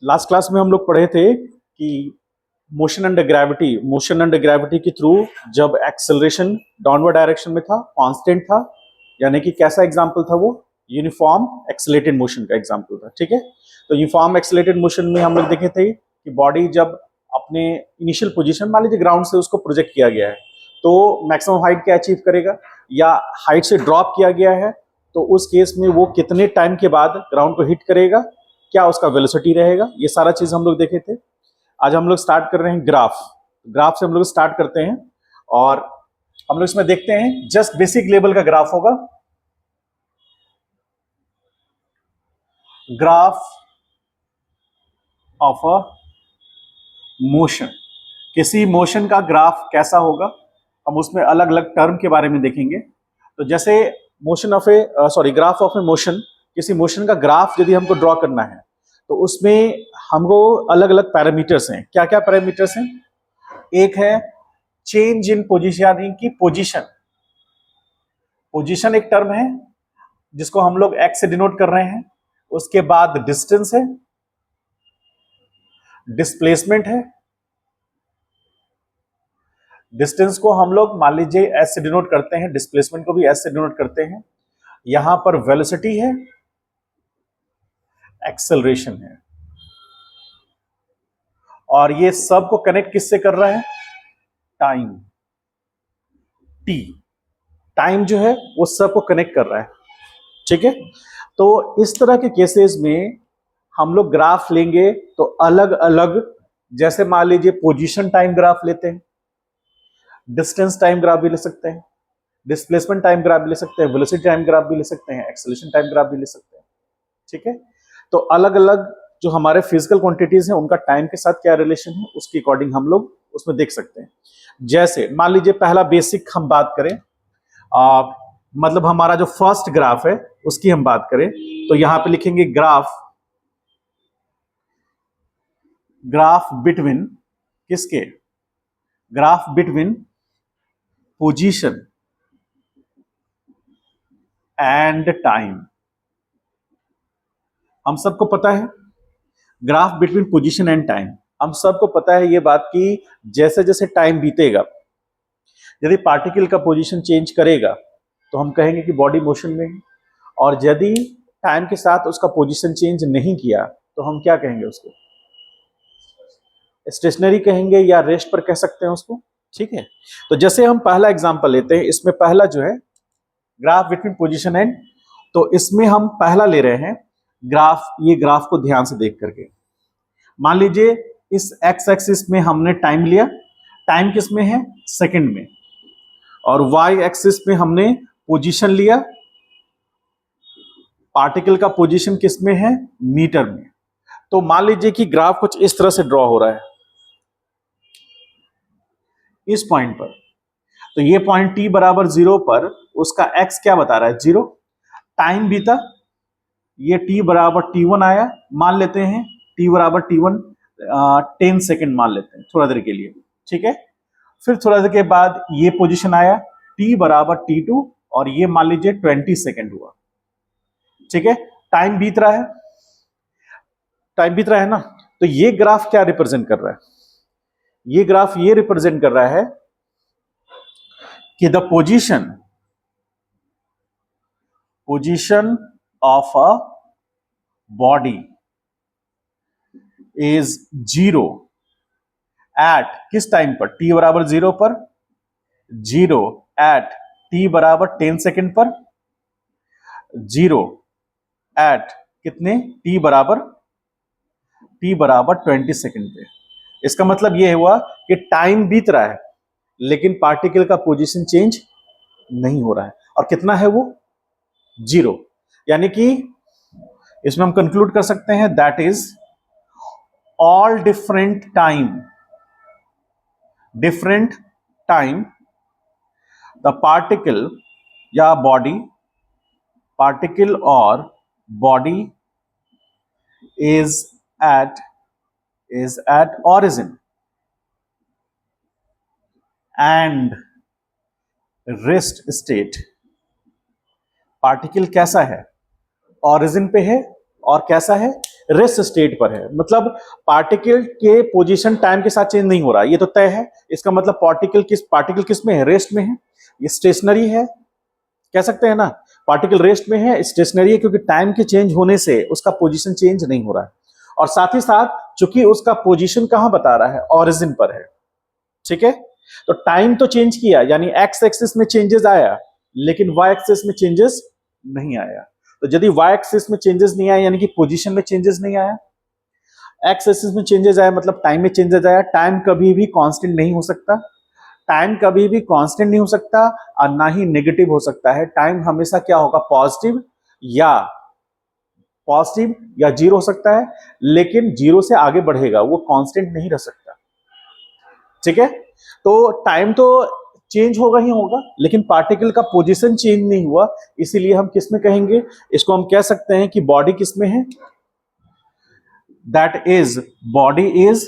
Last class में हम लोग पढ़े थे कि मोशन अंडर ग्रेविटी के थ्रू जब एक्सेलरेशन डाउनवर्ड डायरेक्शन में था, कांस्टेंट था, यानी कि कैसा एग्जांपल था वो, यूनिफॉर्म एक्सेलरेटेड मोशन का एग्जांपल था। ठीक है, तो यूनिफॉर्म एक्सेलरेटेड मोशन में हम लोग देखे थे कि बॉडी जब अपने इनिशियल पोजीशन, मान लीजिए ग्राउंड से उसको प्रोजेक्ट किया गया है, तो मैक्सिमम हाइट क्या अचीव करेगा, या हाइट से ड्रॉप किया गया है तो उस केस में वो कितने टाइम के बाद ग्राउंड को हिट करेगा, क्या उसका वेलोसिटी रहेगा, ये सारा चीज हम लोग देखे थे। आज हम लोग स्टार्ट कर रहे हैं ग्राफ से हम लोग स्टार्ट करते हैं, और हम लोग इसमें देखते हैं जस्ट बेसिक लेवल का ग्राफ होगा, ग्राफ ऑफ अ मोशन। किसी मोशन का ग्राफ कैसा होगा, हम उसमें अलग अलग टर्म के बारे में देखेंगे। तो जैसे ग्राफ ऑफ ए मोशन, किसी मोशन का ग्राफ यदि हमको ड्रॉ करना है तो उसमें हमको अलग अलग पैरामीटर्स हैं। क्या क्या पैरामीटर्स हैं? एक है चेंज इन पोजीशन, यानी कि पोजीशन एक टर्म है जिसको हम लोग एक्स से डिनोट कर रहे हैं। उसके बाद डिस्टेंस है, डिस्प्लेसमेंट है, डिस्टेंस को हम लोग मान लीजिए एस से डिनोट करते हैं, डिस्प्लेसमेंट को भी एस से डिनोट करते हैं। यहां पर वेलोसिटी है, एक्सेलरेशन है, और ये सब को कनेक्ट किससे कर रहा है? Time, T. टाइम जो है वो सब को कनेक्ट कर रहा है। ठीक है, तो इस तरह के केसेस में हम लोग ग्राफ लेंगे तो अलग अलग, जैसे मान लीजिए पोजीशन टाइम ग्राफ लेते हैं, डिस्टेंस टाइम ग्राफ भी ले सकते हैं, डिस्प्लेसमेंट टाइम ग्राफ भी ले सकते हैं, वेलोसिटी टाइम ग्राफ भी ले सकते हैं, एक्सेलरेशन टाइम ग्राफ भी ले सकते हैं। ठीक है, तो अलग अलग जो हमारे फिजिकल क्वांटिटीज हैं उनका टाइम के साथ क्या रिलेशन है उसके अकॉर्डिंग हम लोग उसमें देख सकते हैं। जैसे मान लीजिए पहला बेसिक हम बात करें, मतलब हमारा जो फर्स्ट ग्राफ है उसकी हम बात करें तो यहां पे लिखेंगे ग्राफ बिटवीन, किसके? Graph between position and time. हम सबको पता है graph between position and time, हम सबको पता है ये बात कि जैसे जैसे टाइम बीतेगा, यदि पार्टिकल का पोजीशन चेंज करेगा तो हम कहेंगे कि बॉडी मोशन में है, और यदि टाइम के साथ उसका पोजीशन चेंज नहीं किया तो हम क्या कहेंगे? उसको स्टेशनरी कहेंगे या रेस्ट पर कह सकते हैं उसको। ठीक है, तो जैसे हम पहला एग्जांपल लेते हैं, इसमें पहला जो है ग्राफ बिटवीन पोजीशन एंड, तो इसमें हम पहला ले रहे हैं ग्राफ, ये ग्राफ को ध्यान से देख करके मान लीजिए इस एक्स एक्सिस में हमने टाइम लिया, टाइम किस में है? सेकंड में, और वाई एक्सिस में हमने पोजीशन लिया, पार्टिकल का पोजीशन किस में है? मीटर में। तो मान लीजिए कि ग्राफ कुछ इस तरह से ड्रॉ हो रहा है इस पॉइंट पर, तो ये पॉइंट t बराबर 0 पर उसका x क्या बता रहा है? 0। टाइम बीता, ये t बराबर t1 आया, मान लेते हैं t बराबर t1 10 सेकेंड मान लेते हैं थोड़ा देर के लिए। ठीक है, फिर थोड़ा देर के बाद ये पोजीशन आया t बराबर t2, और ये मान लीजिए 20 सेकेंड हुआ। ठीक है, टाइम बीत रहा है, टाइम बीत रहा है ना। तो ये ग्राफ क्या रिप्रेजेंट कर रहा है? ये ग्राफ ये रिप्रेजेंट कर रहा है कि the position of a body is 0 at किस टाइम पर? t बराबर 0 पर, 0 एट t बराबर 10 सेकेंड पर, 0 एट कितने? t बराबर 20 सेकेंड पे। इसका मतलब यह हुआ कि टाइम बीत रहा है लेकिन पार्टिकल का पोजीशन चेंज नहीं हो रहा है, और कितना है वो? 0। यानी कि इसमें हम कंक्लूड कर सकते हैं that is all different time the particle या पार्टिकल और body is at origin and rest state। Particle कैसा है? ऑरिजिन पे है और कैसा है, रेस्ट स्टेट पर है। मतलब पार्टिकल के पोजीशन टाइम के साथ चेंज नहीं हो रहा, ये तो तय है। इसका मतलब पार्टिकल किस में है, रेस्ट में है। ये स्टेशनरी है, कह सकते हैं ना, पार्टिकल रेस्ट में है, स्टेशनरी है, क्योंकि टाइम के चेंज होने से उसका पोजीशन चेंज नहीं हो रहा है। और साथ ही साथ चूंकि उसका पोजीशन कहां बता रहा है, ओरिजिन पर है। ठीक है, तो टाइम तो चेंज किया, यानी एक्स एक्सिस में चेंजेस आया, लेकिन वाई एक्सिस में चेंजेस नहीं आया। तो यदि वाई एक्सिस में चेंजेस नहीं आया, यानी कि पोजीशन में चेंजेस नहीं आया, एक्स एक्सिस में चेंजेस आया, मतलब टाइम में चेंजेस आया। टाइम कभी भी कांस्टेंट नहीं हो सकता, टाइम कभी भी कांस्टेंट नहीं हो सकता, और ना ही नेगेटिव हो सकता है। टाइम हमेशा क्या होगा, पॉजिटिव या जीरो हो सकता है, लेकिन जीरो से आगे बढ़ेगा, वो कांस्टेंट नहीं रह सकता। ठीक है, तो टाइम तो चेंज होगा ही होगा, लेकिन पार्टिकल का पोजीशन चेंज नहीं हुआ, इसीलिए हम किस में कहेंगे, इसको हम कह सकते हैं कि बॉडी किस में है, that is body is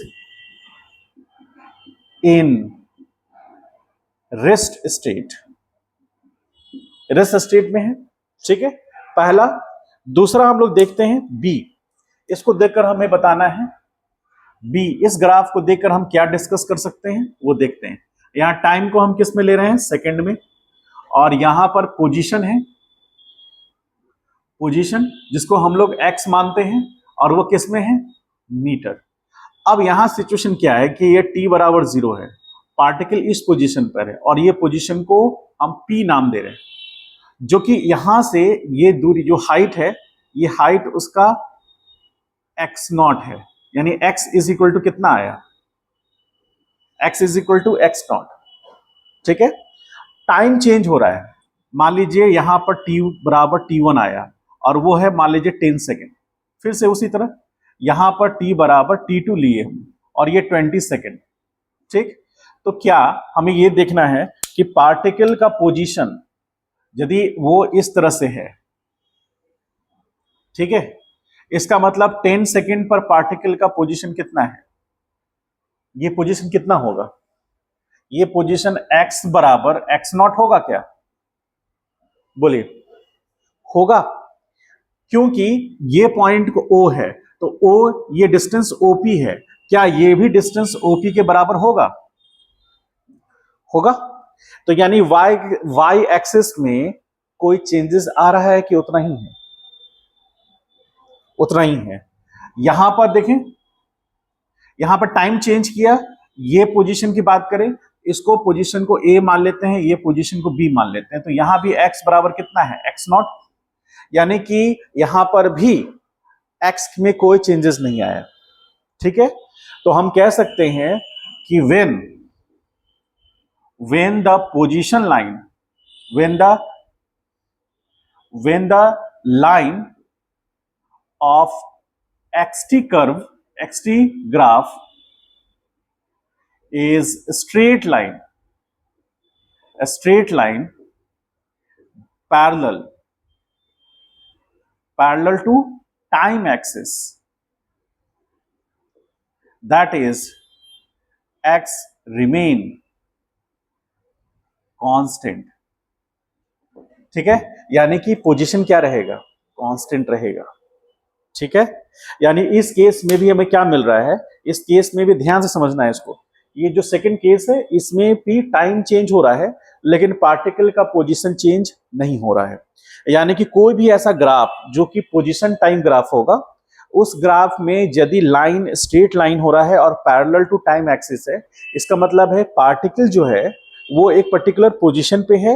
in rest state में है। ठीक है, पहला। दूसरा हम लोग देखते हैं बी, इसको देखकर हमें बताना है बी। इस ग्राफ को देखकर हम क्या डिस्कस कर सकते हैं वो देखते हैं। यहां टाइम को हम किस में ले रहे हैं, सेकंड में, और यहां पर पोजीशन है, पोजीशन जिसको हम लोग एक्स मानते हैं, और वो किस में है, मीटर। अब यहां सिचुएशन क्या है कि ये t बराबर 0 है, पार्टिकल इस पोजीशन पर है, और ये पोजीशन को हम p नाम दे रहे हैं, जो कि यहां से ये दूरी जो हाइट है, ये हाइट उसका x0 है, यानी x इज इक्वल टू कितना आया, x is equal to x0। ठीक है, टाइम चेंज हो रहा है, मान लीजिए यहां पर t बराबर t1 आया, और वो है मान लीजिए 10 सेकेंड। फिर से उसी तरह यहां पर t बराबर t2 लिए हम, और ये 20 सेकेंड। ठीक, तो क्या हमें ये देखना है कि पार्टिकल का पोजीशन यदि वो इस तरह से है, ठीक है, इसका मतलब 10 सेकेंड पर पार्टिकल का पोजीशन कितना है, ये पोजीशन कितना होगा, ये पोजीशन x बराबर x0 होगा क्या, बोलिए, होगा, क्योंकि ये पॉइंट को O है, तो O ये डिस्टेंस OP है, क्या ये भी डिस्टेंस OP के बराबर होगा, होगा। तो यानी y एक्सिस में कोई चेंजेस आ रहा है कि उतना ही है, उतना ही है। यहां पर देखें, यहां पर टाइम चेंज किया, ये पोजीशन की बात करें, इसको पोजीशन को A मान लेते हैं, ये पोजीशन को B मान लेते हैं, तो यहां भी x बराबर कितना है, x0, यानी कि यहां पर भी x में कोई चेंजेस नहीं आया। ठीक है, तो हम कह सकते हैं कि when the position line, when the line of xt curve, xt graph is a straight line parallel to time axis, that is x remain constant। ठीक है, यानी कि पोजीशन क्या रहेगा, कांस्टेंट रहेगा। ठीक है, यानी इस केस में भी हमें क्या मिल रहा है, इस केस में भी ध्यान से समझना है इसको। ये जो सेकंड केस है, इसमें भी टाइम चेंज हो रहा है, लेकिन पार्टिकल का पोजीशन चेंज नहीं हो रहा है। यानी कि कोई भी ऐसा ग्राफ जो कि पोजीशन टाइम ग्राफ होगा, उस ग्राफ में यदि लाइन स्ट्रेट लाइन हो रहा है और पैरेलल टू टाइम एक्सिस है, इसका मतलब है पार्टिकल जो है वो एक पर्टिकुलर पोजीशन पे है,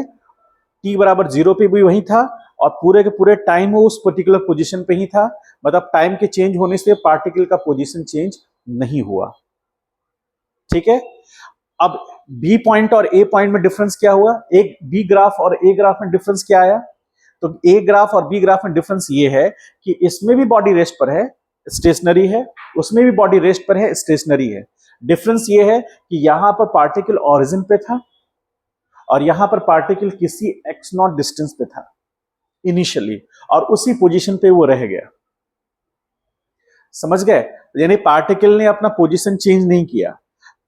t बराबर 0 पे भी वही था, और पूरे के पूरे टाइम वो उस पर्टिकुलर पोजीशन पे ही था। मतलब टाइम के चेंज होने से पार्टिकल का पोजीशन चेंज नहीं हुआ। ठीक है, अब बी पॉइंट और ए पॉइंट में डिफरेंस क्या हुआ, एक बी ग्राफ और ए ग्राफ में डिफरेंस क्या आया, तो ए ग्राफ और बी ग्राफ में डिफरेंस ये है कि इसमें भी बॉडी रेस्ट पर है, स्टेशनरी है, उसमें भी बॉडी रेस्ट पर है, स्टेशनरी है। डिफरेंस ये है कि यहां पर पार्टिकल ओरिजिन पे था, और यहां पर पार्टिकल किसी x0 डिस्टेंस पे था इनिशियली, और उसी पोजीशन पे वो रह गया। समझ गए, यानी पार्टिकल ने अपना पोजीशन चेंज नहीं किया।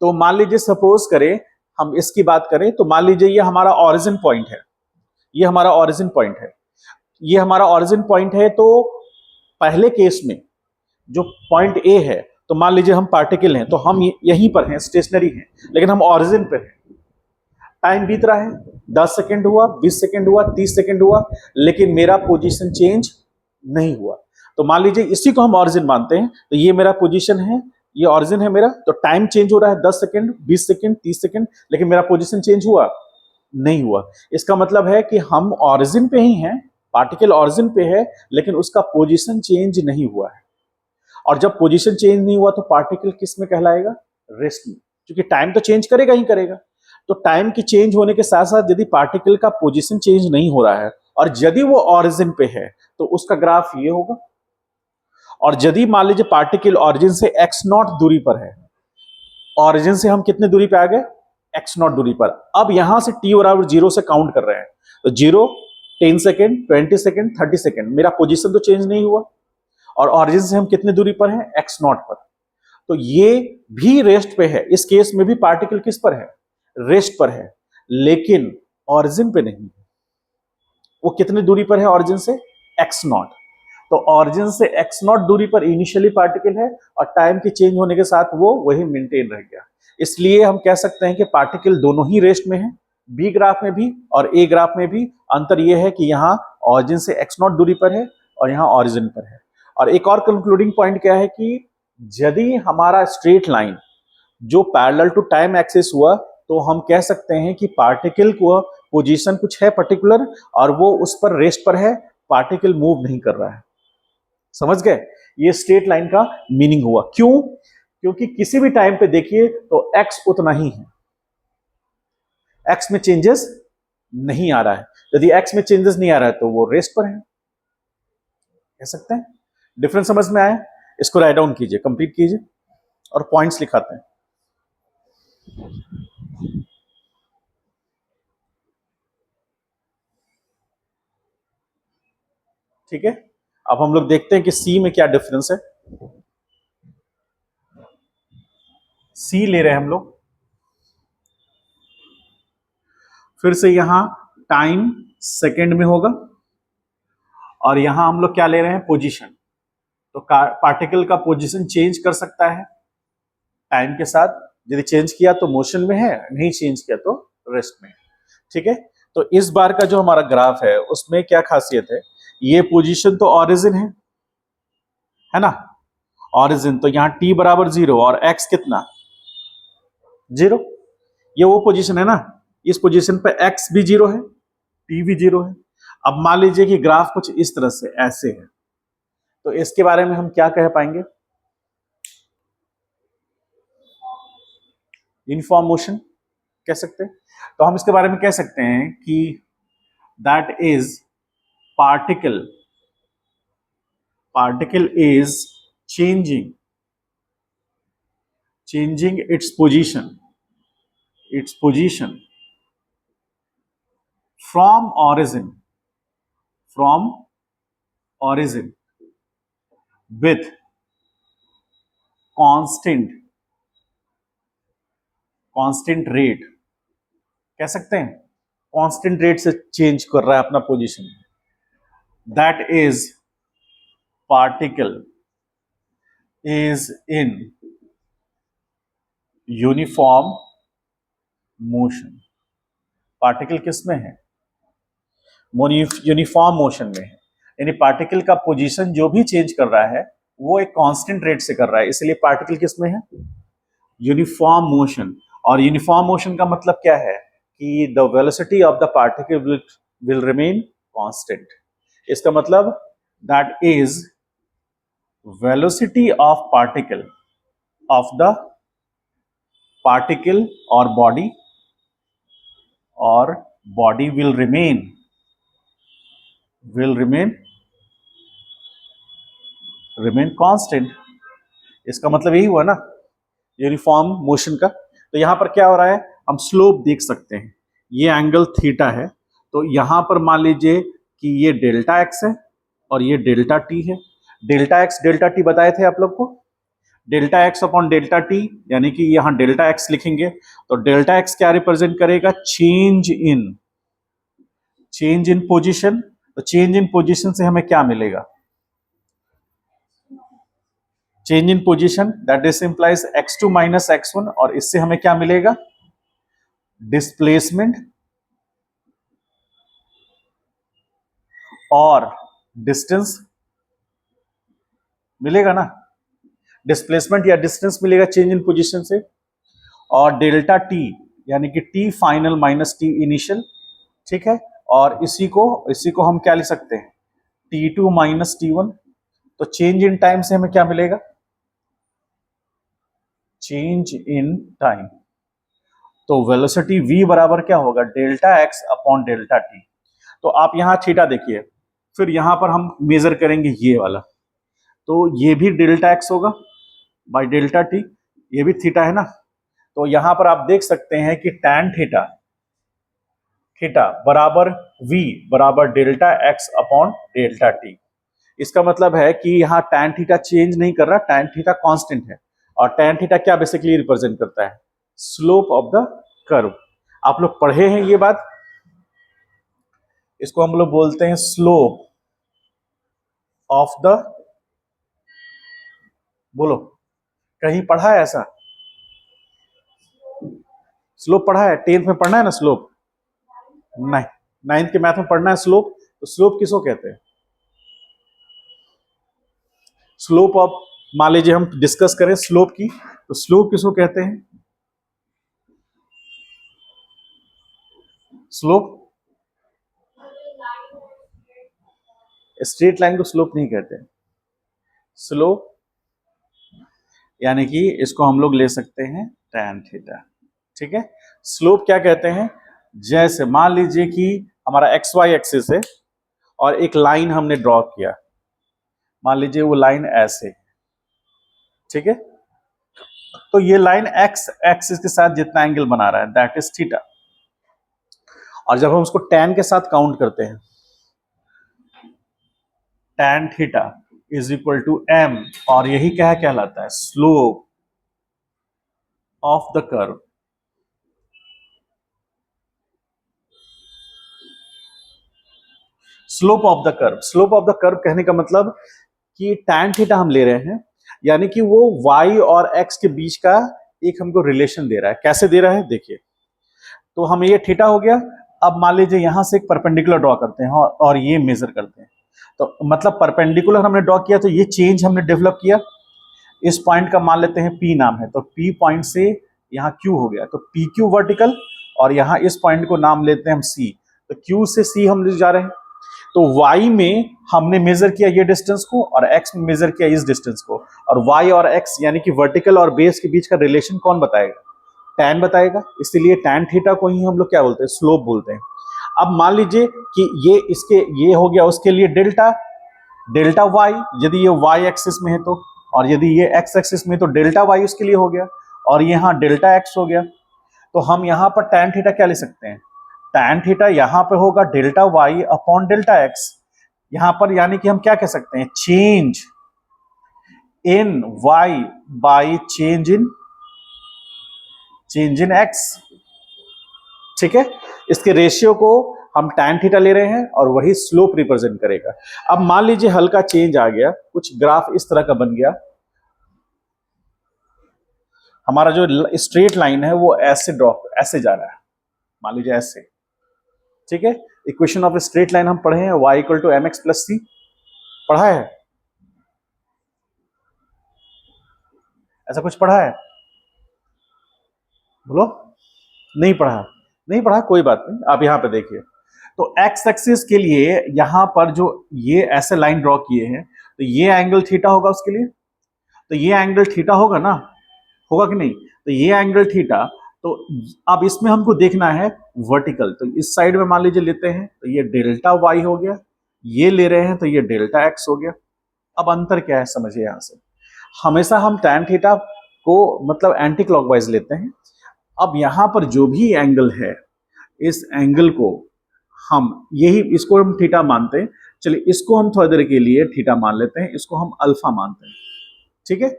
तो मान लीजिए सपोज करें, हम इसकी बात करें, तो मान लीजिए ये हमारा ओरिजिन पॉइंट है, ये हमारा ओरिजिन पॉइंट है, ये हमारा ओरिजिन पॉइंट है। तो पहले केस में जो पॉइंट ए है, तो मान लीजिए हम पार्टिकल हैं, तो हम यहीं पर हैं, स्टेशनरी हैं, लेकिन हम ऑरिजिन पे हैं। टाइम बीत रहा है, 10 सेकेंड हुआ, 20 सेकेंड हुआ, 30 सेकेंड हुआ, लेकिन मेरा पोजीशन चेंज नहीं हुआ। तो मान लीजिए इसी को हम ऑरिजिन मानते हैं, तो ये मेरा पोजीशन है, ये ऑरिजिन है मेरा, तो टाइम चेंज हो रहा है 10 सेकेंड, 20 सेकेंड, 30 सेकेंड, लेकिन मेरा पोजीशन चेंज हुआ नहीं हुआ। इसका मतलब है कि हम ऑरिजिन पे ही हैं, पार्टिकल ऑरिजिन पे है, लेकिन उसका पोजीशन चेंज नहीं हुआ है। और जब पोजीशन चेंज नहीं हुआ तो पार्टिकल किस में कहलाएगा? रेस्ट में, क्योंकि टाइम तो चेंज करेगा ही करेगा। तो टाइम की चेंज होने के साथ साथ यदि पार्टिकल का पोजीशन चेंज नहीं हो रहा है और यदि वो ऑरिजिन पे है तो उसका ग्राफ ये होगा। और यदि मान लीजिए पार्टिकल ऑरिजिन से एक्स नॉट दूरी पर है, ऑरिजिन से हम कितने दूरी पे आ गए? एक्स नॉट दूरी पर। अब यहां से टी बराबर 0 से काउंट कर रहे हैं, तो 0, 10 सेकेंड, 20 सेकेंड, 30 सेकेंड, मेरा पोजीशन तो चेंज नहीं हुआ। और ऑरिजिन से हम कितने दूरी पर हैं? एक्स नॉट पर। तो ये भी रेस्ट पे है, इस केस में भी पार्टिकल किस पर है? रेस्ट पर है, लेकिन ऑरिजिन पे नहीं। वो कितने दूरी पर है ऑरिजिन से? X not. तो ऑरिजिन से एक्स नॉट दूरी पर इनिशियली पार्टिकल है और टाइम के चेंज होने के साथ वो वही मेंटेन रह गया। इसलिए हम कह सकते हैं कि पार्टिकल दोनों ही रेस्ट में है, बी ग्राफ में भी और ए ग्राफ में भी। अंतर यह है कि यहाँ ऑरिजिन से एक्स नॉट दूरी पर है और यहाँ ऑरिजिन पर है। और एक और कंक्लूडिंग पॉइंट क्या है कि यदि हमारा स्ट्रेट लाइन जो पैरेलल टू टाइम एक्सिस हुआ, तो हम कह सकते हैं कि पार्टिकल को पोजीशन कुछ है पर्टिकुलर और वो उस पर रेस्ट पर है, पार्टिकल मूव नहीं कर रहा है। समझ गए? ये स्ट्रेट लाइन का मीनिंग हुआ। क्यों? क्योंकि किसी भी टाइम पे देखिए तो एक्स उतना ही है, एक्स में चेंजेस नहीं आ रहा है। यदि एक्स में चेंजेस नहीं आ रहा है तो वो रेस्ट पर है, कह सकते हैं। डिफरेंस समझ में आया? इसको राइट डाउन कीजिए, कंप्लीट कीजिए और पॉइंट्स लिखाते हैं। ठीक है, अब हम लोग देखते हैं कि सी में क्या डिफरेंस है। सी ले रहे हैं हम लोग, फिर से यहां टाइम सेकेंड में होगा और यहां हम लोग क्या ले रहे हैं? पोजीशन। तो पार्टिकल का पोजीशन चेंज कर सकता है टाइम के साथ, यदि चेंज किया तो मोशन में है, नहीं चेंज किया तो रेस्ट में। ठीक है, तो इस बार का जो हमारा ग्राफ है उसमें क्या खासियत है? ये पोजीशन तो ऑरिजिन है ना, ऑरिजिन। तो यहाँ t बराबर 0 और x कितना? 0। ये वो पोजीशन है ना, इस पोजीशन पे x भी 0 है, t भी 0 है। अब मान लीजिए कि ग्राफ कुछ इस तरह से ऐसे है, तो इसके बारे में हम क्या कह पाएंगे? यूनिफॉर्म मोशन कह सकते हैं। तो हम इसके बारे में कह सकते हैं कि that is particle is changing its position from origin with constant rate, कह सकते हैं कांस्टेंट रेट से चेंज कर रहा है अपना position. That is particle is in uniform motion. Particle किस में है? यूनिफॉर्म मोशन में है, यानी पार्टिकल का पोजीशन जो भी चेंज कर रहा है वो एक कांस्टेंट रेट से कर रहा है, इसलिए पार्टिकल किस में है? Uniform motion. और यूनिफॉर्म मोशन का मतलब क्या है? कि the velocity of the particle will remain constant. इसका मतलब that is velocity of the particle और बॉडी विल रिमेन कांस्टेंट। इसका मतलब यही हुआ ना यूनिफॉर्म मोशन का। तो यहां पर क्या हो रहा है? हम स्लोप देख सकते हैं, ये एंगल थीटा है, तो यहां पर मान लीजिए कि ये डेल्टा एक्स है और ये डेल्टा टी है। डेल्टा एक्स डेल्टा टी बताए थे आप लोग को, delta x upon delta T, यानी कि यहां डेल्टा एक्स लिखेंगे तो डेल्टा एक्स क्या रिप्रेजेंट करेगा? Change in position. तो चेंज इन पोजीशन से हमें क्या मिलेगा? Change in position, that is implies x2 minus x1, और इससे हमें क्या मिलेगा, डिस्प्लेसमेंट और डिस्टेंस मिलेगा ना, डिस्प्लेसमेंट या डिस्टेंस मिलेगा चेंज इन पोजीशन से, और डेल्टा टी यानी कि T final minus T initial, ठीक है। और इसी को हम क्या लिख सकते हैं, T2 माइनस T1। तो चेंज इन टाइम से हमें क्या मिलेगा, चेंज इन टाइम। तो वेलोसिटी v बराबर क्या होगा, delta x upon delta T. तो आप यहां थीटा देखिए, फिर यहां पर हम मेजर करेंगे ये वाला, तो ये भी डेल्टा x होगा बाय डेल्टा टी, ये भी थीटा है ना। तो यहां पर आप देख सकते हैं कि tan थीटा बराबर v बराबर delta x upon delta T. इसका मतलब है कि यहाँ tan थीटा चेंज नहीं कर रहा, tan थीटा कांस्टेंट है। और tan थीटा क्या बेसिकली रिप्रेजेंट करता है, स्लोप ऑफ द कर्व। आप लोग पढ़े हैं ये बात, इसको हम लोग बोलते हैं स्लोप ऑफ द, बोलो कहीं पढ़ा है ऐसा, स्लोप पढ़ा है, 10th में पढ़ना है ना स्लोप, नहीं 9th के मैथ में पढ़ना है स्लोप। तो स्लोप किसको कहते हैं, स्लोप ऑफ, मान लीजिए हम डिस्कस करें स्लोप की, तो स्लोप किसको कहते हैं, स्लोप, स्ट्रेट लाइन को स्लोप नहीं कहते, स्लोप यानी कि इसको हम लोग ले सकते हैं tan थीटा, ठीक है। स्लोप क्या कहते हैं, जैसे मान लीजिए कि हमारा एक्स वाई एक्सिस है और एक लाइन हमने ड्रॉ किया, मान लीजिए वो लाइन ऐसे, ठीक है। तो ये लाइन एक्स एक्सिस के साथ जितना एंगल बना रहा है दैट इज थीटा, और जब हम उसको tan के साथ काउंट करते हैं, tan theta is equal to m, और यही क्या कहलाता है, slope of the curve. Slope of the curve, slope of the curve कहने का मतलब कि tan थीटा हम ले रहे हैं, यानी कि वो y और x के बीच का एक हमको रिलेशन दे रहा है। कैसे दे रहा है देखिए, तो हम ये थीटा हो गया, अब मान लीजिए यहां से एक परपेंडिकुलर ड्रॉ करते हैं और ये मेजर करते हैं, तो मतलब परपेंडिकुलर हमने ड्रॉ किया, तो ये चेंज हमने डेवलप किया। इस पॉइंट का मान लेते हैं P नाम है, तो P पॉइंट से यहाँ Q हो गया, तो PQ वर्टिकल, और यहाँ इस पॉइंट को नाम लेते हैं हम C, तो Q से C हम जा रहे हैं। तो y में हमने मेजर किया ये डिस्टेंस को, और x में मेजर किया इस डिस्टेंस को, और y और x यानी कि वर्टिकल और बेस के बीच का रिलेशन कौन बताएगा, tan बताएगा। इसीलिए tan थीटा को ही हम लोग क्या बोलते हैं, स्लोप बोलते हैं। अब मान लीजिए कि ये हो गया उसके लिए डेल्टा y, यदि ये y एक्सिस में है तो, और यदि ये x एक्सिस में तो डेल्टा y उसके लिए हो गया, और यहाँ डेल्टा x हो गया। तो हम यहाँ पर tan थीटा क्या ले सकते हैं, tan थीटा यहां पे होगा delta y upon delta x, यहां पर यानी कि हम क्या कह सकते हैं, change in y by change in x, ठीक है। इसके रेशियो को हम tan थीटा ले रहे हैं और वही स्लोप रिप्रेजेंट करेगा। अब मान लीजिए हल्का चेंज आ गया, कुछ ग्राफ इस तरह का बन गया, हमारा जो स्ट्रेट लाइन है वो ऐसे ऐसे जा रहा है, मान लीजिए ऐसे, ठीक है। इक्वेशन ऑफ स्ट्रेट लाइन हम पढ़े हैं, y equal to mx plus c, पढ़ा है, ऐसा कुछ पढ़ा है, बोलो, नहीं पढ़ा, नहीं पढ़ा, कोई बात नहीं। आप यहां पे देखिए, तो x एक्सिस के लिए यहां पर जो ये ऐसे लाइन ड्रॉ किए हैं, तो ये एंगल थीटा होगा उसके लिए, तो ये एंगल थीटा होगा ना, होगा कि नहीं, तो ये एंगल थीटा। तो अब इसमें हमको देखना है वर्टिकल, तो इस साइड में मान लीजिए लेते हैं, तो ये डेल्टा y हो गया, ये ले रहे हैं तो ये डेल्टा x हो गया। अब अंतर क्या है समझिए, यहां से हमेशा हम tan थीटा को मतलब एंटी क्लॉकवाइज लेते हैं। अब यहां पर जो भी एंगल है, इस एंगल को हम इसको हम थीटा मानते हैं, चलिए इसको हम थोड़ी देर के लिए थीटा मान लेते हैं, इसको हम अल्फा मानते हैं, ठीक है।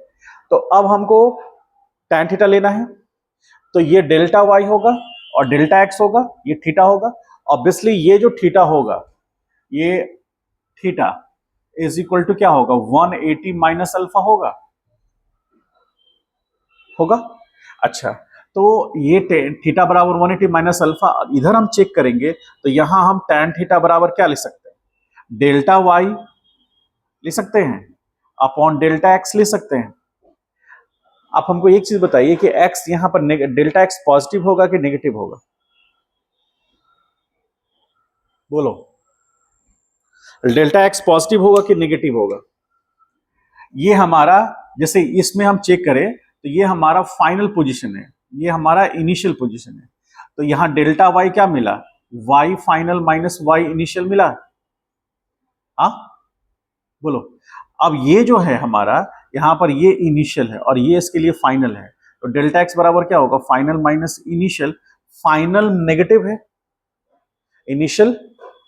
तो अब हमको tan थीटा लेना है, तो ये डेल्टा y होगा और डेल्टा x होगा, ये थीटा होगा। ऑब्वियसली ये जो थीटा होगा, ये थीटा इज इक्वल टू क्या होगा, 180 माइनस अल्फा होगा, होगा। अच्छा, तो ये थीटा बराबर 180 माइनस अल्फा, इधर हम चेक करेंगे तो यहां हम tan थीटा बराबर क्या लिख सकते हैं, डेल्टा वाई ले सकते हैं अपॉन डेल्टा एक्स ले सकते हैं। आप हमको एक चीज बताइए कि एक्स यहां पर डेल्टा एक्स पॉजिटिव होगा कि नेगेटिव होगा, बोलो। डेल्टा एक्स पॉजिटिव होगा कि नेगेटिव होगा? ये हमारा, जैसे इसमें हम चेक करें तो ये हमारा फाइनल पोजीशन है, ये हमारा इनिशियल पोजीशन है। तो यहां डेल्टा वाई क्या मिला, y final minus y initial मिला। हाँ बोलो। अब ये जो है हमारा, यहां पर ये इनिशियल है और ये इसके लिए फाइनल है, तो डेल्टा एक्स बराबर क्या होगा, final minus initial. Final negative है, इनिशियल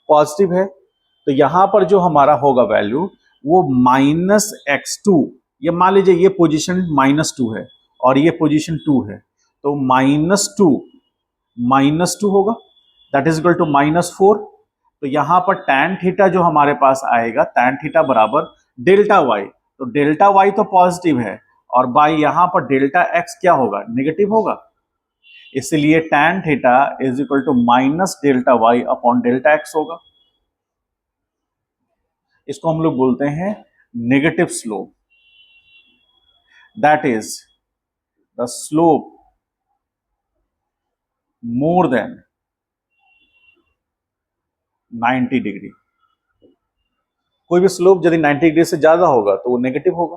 पॉजिटिव है, तो यहां पर जो हमारा होगा वैल्यू वो -x2। ये मान लीजिए ये पोजीशन -2 है और ये पोजीशन 2 है, तो -2 होगा, दैट इज इक्वल टू -4। तो यहां पर tan थीटा जो हमारे पास आएगा, tan थीटा बराबर डेल्टा वाई, तो डेल्टा वाई तो पॉजिटिव है और बाई यहां पर डेल्टा एक्स क्या होगा, नेगेटिव होगा। इसलिए tan theta is equal to minus delta y upon delta x होगा। इसको हम लोग बोलते हैं negative slope, that is the slope more than 90 degree. कोई भी स्लोप यदि 90 डिग्री से ज्यादा होगा तो वो नेगेटिव होगा,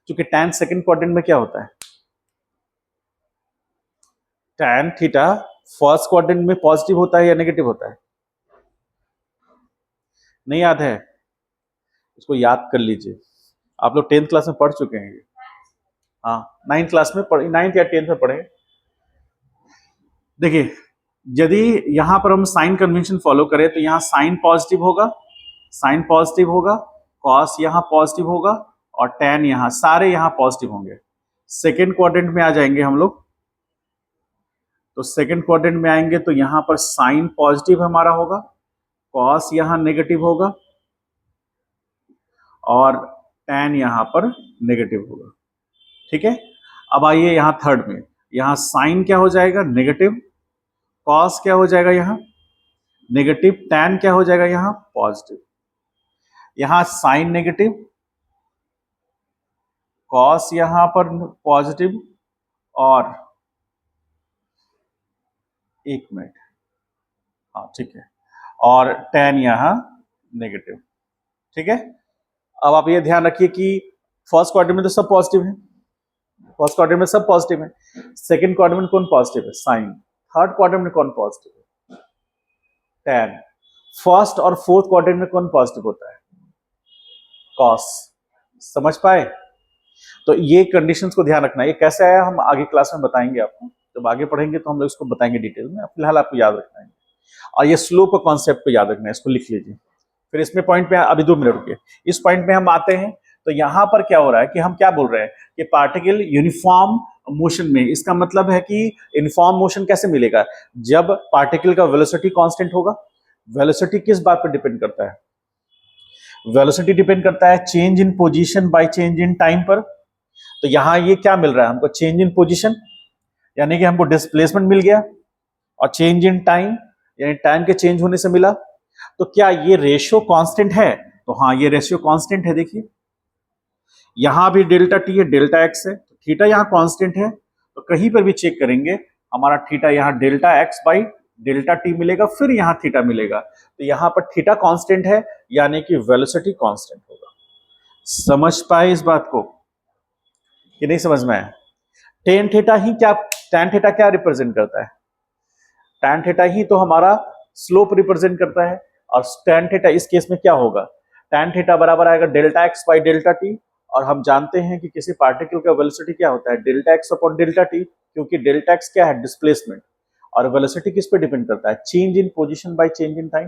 क्योंकि tan सेकंड क्वाड्रेंट में क्या होता है, tan थीटा फर्स्ट क्वाड्रेंट में पॉजिटिव होता है या नेगेटिव होता है, नहीं याद है? इसको याद कर लीजिए, आप लोग 10th क्लास में पढ़ चुके हैं। हाँ, 9th क्लास में पढ़े, 9th या 10th में पढ़े। देखिए, यदि यहां पर हम साइन कन्वेंशन फॉलो करें तो यहां साइन पॉजिटिव होगा, साइन पॉजिटिव होगा, कॉस यहां पॉजिटिव होगा और tan यहां, सारे यहां पॉजिटिव होंगे। सेकेंड क्वाड्रेंट में आ जाएंगे हम लोग, तो सेकेंड क्वाड्रेंट में आएंगे तो यहां पर साइन पॉजिटिव हमारा होगा, कॉस यहां नेगेटिव होगा और tan यहां पर नेगेटिव होगा। ठीक है, अब आइए यहां थर्ड में, यहां साइन क्या हो जाएगा, नेगेटिव, कॉस क्या हो जाएगा यहां नेगेटिव, tan क्या हो जाएगा यहां पॉजिटिव। यहां साइन नेगेटिव, कॉस यहां पर पॉजिटिव और एक मिनट, हाँ ठीक है, और tan यहां नेगेटिव। ठीक है, अब आप ये ध्यान रखिए कि फर्स्ट क्वाड्रेंट में तो सब पॉजिटिव है, फर्स्ट क्वाड्रेंट में सब पॉजिटिव है, सेकंड क्वाड्रेंट में कौन पॉजिटिव है, साइन। थर्ड क्वाड्रेंट में कौन पॉजिटिव है, tan। फर्स्ट और फोर्थ क्वाड्रेंट में कौन पॉजिटिव होता है, कॉस। समझ पाए? तो ये कंडीशंस को ध्यान रखना। ये कैसे आया हम आगे क्लास में बताएंगे आपको, जब आगे पढ़ेंगे तो हम लोग इसको बताएंगे डिटेल में, फिलहाल आपको याद रखना है। और ये स्लोप का कॉन्सेप्ट को याद रखना है, इसको लिख लीजिए। फिर इसमें पॉइंट पे अभी 2 मिनट रुकिए, इस पॉइंट पे हम आते हैं। तो यहां पर क्या हो रहा है कि हम क्या बोल रहे हैं कि पार्टिकल यूनिफॉर्म मोशन में, इसका मतलब है कि यूनिफॉर्म मोशन कैसे मिलेगा, जब पार्टिकल का वेलोसिटी कांस्टेंट होगा। वेलोसिटी किस बात पर डिपेंड करता है, वेलोसिटी डिपेंड करता है change in position by change in time पर। तो यहां ये क्या मिल रहा है हमको, चेंज इन पोजीशन, यानी कि हमको डिस्प्लेसमेंट मिल गया, और चेंज इन टाइम यानी टाइम के चेंज होने से मिला। तो क्या ये रेशियो कांस्टेंट है, तो हाँ ये रेशियो कांस्टेंट है। देखिए यहां भी डेल्टा टी है, डेल्टा एक्स है, तो थीटा यहां कांस्टेंट है, तो कहीं पर भी चेक करेंगे हमारा थीटा यहां delta x by delta T मिलेगा, फिर यहां थीटा मिलेगा, तो यहां पर थीटा कांस्टेंट है, यानी कि वेलोसिटी कांस्टेंट होगा। समझ पाए इस बात को कि नहीं समझ में आया? tan थीटा ही क्या, tan थीटा क्या रिप्रेजेंट करता है, tan थीटा ही तो हमारा स्लोप रिप्रेजेंट करता है, और tan थीटा इस केस में क्या होगा, tan थीटा बराबर आएगा delta x by delta T. और हम जानते हैं कि किसी पार्टिकल का वेलोसिटी क्या होता है, delta x upon delta T, क्योंकि डेल्टा एक्स क्या है, डिस्प्लेसमेंट, और वेलोसिटी किस पे डिपेंड करता है, change in position by change in time.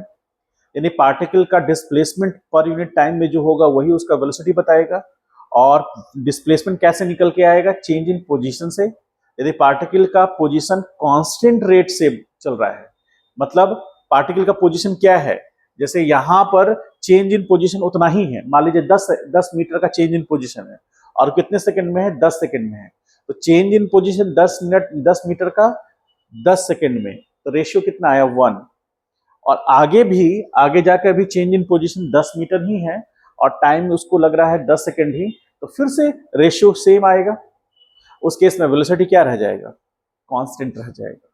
यानी पार्टिकल का डिस्प्लेसमेंट पर यूनिट टाइम में जो होगा वही उसका वेलोसिटी बताएगा, और डिस्प्लेसमेंट कैसे निकल के आएगा, चेंज इन पोजीशन से। यदि पार्टिकल का पोजीशन कांस्टेंट रेट से चल रहा है, मतलब पार्टिकल का पोजीशन क्या है, जैसे यहां पर चेंज इन पोजीशन उतना ही है, मान लीजिए 10 मीटर का चेंज इन पोजीशन है, और कितने सेकंड में है, 10 सेकंड में है। तो चेंज इन पोजीशन 10 मीटर का 10 सेकंड में, तो रेशियो कितना आया 1। और आगे भी, आगे जाकर भी चेंज इन पोजीशन 10 मीटर ही है और टाइम उसको लग रहा है 10 सेकंड ही, तो फिर से रेशियो सेम आएगा। उस केस में वेलोसिटी क्या रह जाएगा, कांस्टेंट रह जाएगा।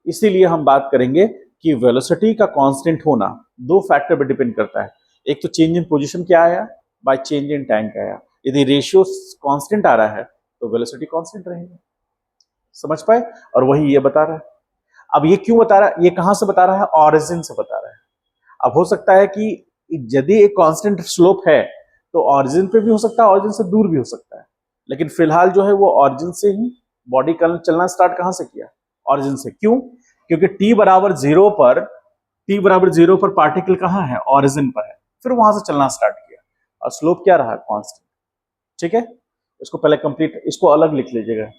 इसीलिए हम बात करेंगे कि वेलोसिटी का कांस्टेंट होना दो फैक्टर पर डिपेंड करता है। एक तो चेंज इन पोजीशन क्या आया, बाय चेंज इन टाइम क्या आया। यदि रेशियो कांस्टेंट आ रहा है तो वेलोसिटी कांस्टेंट रहेगा। समझ पाए? और वही ये बता रहा है। अब ये क्यों बता रहा है, ये कहां से बता रहा है, ऑरिजिन से बता रहा है। अब हो सकता है कि यदि एक कांस्टेंट स्लोप है तो ऑरिजिन पे भी हो सकता है, ऑरिजिन से दूर भी हो सकता है, लेकिन फिलहाल जो है वो ऑरिजिन से ही बॉडी का चलना स्टार्ट कहां से किया, ऑरिजिन से। क्यों? क्योंकि t बराबर 0 पर, t बराबर 0 पर पार्टिकल कहां है, ऑरिजिन पर है, फिर वहां से चलना स्टार्ट किया और स्लोप क्या रहा, कांस्टेंट। ठीक है, इसको पहले कंप्लीट, इसको अलग लिख लीजिएगा।